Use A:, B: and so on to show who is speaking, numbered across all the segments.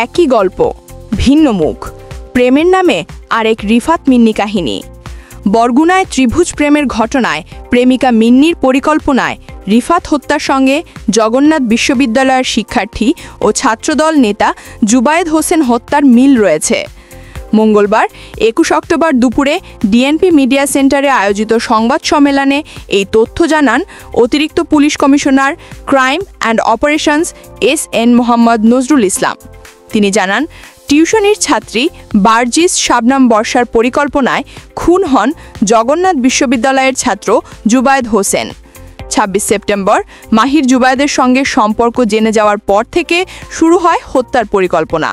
A: একই গল্প, ভিন্ন মুখ। প্রেমের নামে আরেক রিফাত মিন্নি কাহিনী। বরগুনায় ত্রিভুজ প্রেমের ঘটনায় প্রেমিকা মিন্নির পরিকল্পনায় রিফাত হত্যার সঙ্গে জগন্নাথ বিশ্ববিদ্যালয়ের শিক্ষার্থী ও ছাত্রদল নেতা জুবায়েদ হোসেন হত্যার মিল রয়েছে। মঙ্গলবার ২১ অক্টোবর দুপুরে ডিএনপি মিডিয়া সেন্টারে আয়োজিত সংবাদ সম্মেলনে এই তথ্য জানান অতিরিক্ত police commissioner crime and operations S N. Mohammad Nazrul Islam. তিনি জানান, টিউশনির ছাত্রী বারজিস শাবনাম বর্ষার পরিকল্পনায় খুন হন জগন্নাথ বিশ্ববিদ্যালয়ের ছাত্র জুবায়েদ হোসেন। ২৬ সেপ্টেম্বর মাহির জুবায়েদের সঙ্গে সম্পর্ক জেনে যাওয়ার পর থেকে শুরু হয় হত্যার পরিকল্পনা।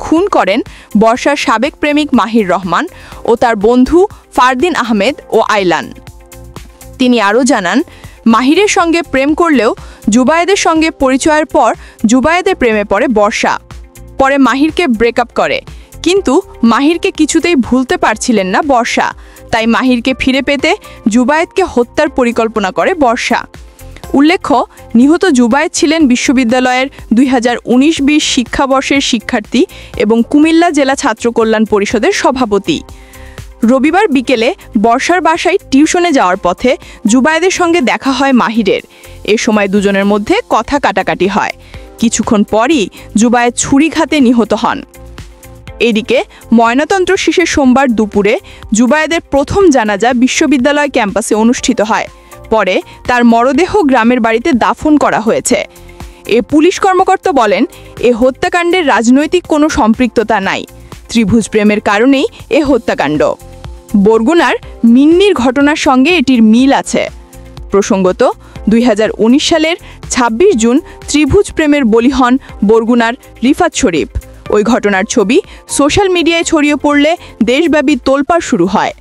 A: খুন করেন বর্ষার সাবেক প্রেমিক মাহির রহমান ও তার বন্ধু ফারদিন আহমেদ ও আইলান। তিনি আরও জানান, মাহিরের সঙ্গে প্রেম করলেও জুবায়েদের সঙ্গে পরিচয়ের পর জুবায়েদের প্রেমে পড়ে বর্ষা। পরে মাহিরকে ব্রেকআপ করে, কিন্তু মাহিরকে কিছুতেই ভুলতে পারছিলেন না বর্ষা। তাই মাহিরকে ফিরে পেতে জুবায়েদকে হত্যার পরিকল্পনা করে বর্ষা। উল্লেখ্য, নিহত জুবায়েদ ছিলেন বিশ্ববিদ্যালয়ের ২০১৯-২০ শিক্ষাবর্ষের শিক্ষার্থী এবং কুমিল্লা জেলা ছাত্র কল্যাণ পরিষদের সভাপতি। রবিবার বিকেলে বর্ষার বাসায় টিউশনে যাওয়ার পথে জুবায়েদের সঙ্গে দেখা হয় মাহিরের। এ সময় দুজনের মধ্যে কথা কাটাকাটি হয়। কিছুক্ষণ পরই জুবায়েদ ছুরিঘাতে নিহত হন। এদিকে ময়নাতন্ত্র শেষে সোমবার দুপুরে জুবায়েদের প্রথম জানাজা বিশ্ববিদ্যালয় ক্যাম্পাসে অনুষ্ঠিত হয়। পরে তার মরদেহ গ্রামের বাড়িতে দাফন করা হয়েছে। এ পুলিশ কর্মকর্তা বলেন, এ হত্যাকাণ্ডের রাজনৈতিক কোনো সম্পৃক্ততা নাই। ত্রিভুজ প্রেমের কারণেই এ হত্যাকাণ্ড। বরগুনার মিন্নির ঘটনার সঙ্গে এটির মিল আছে। প্রসঙ্গত, ২০১৯ সালের ২৬ জুন ত্রিভুজ প্রেমের বলি হন বরগুনার রিফাত শরীফ। ওই ঘটনার ছবি সোশ্যাল মিডিয়ায় ছড়িয়ে পড়লে দেশব্যাপী তোলপাড় শুরু হয়।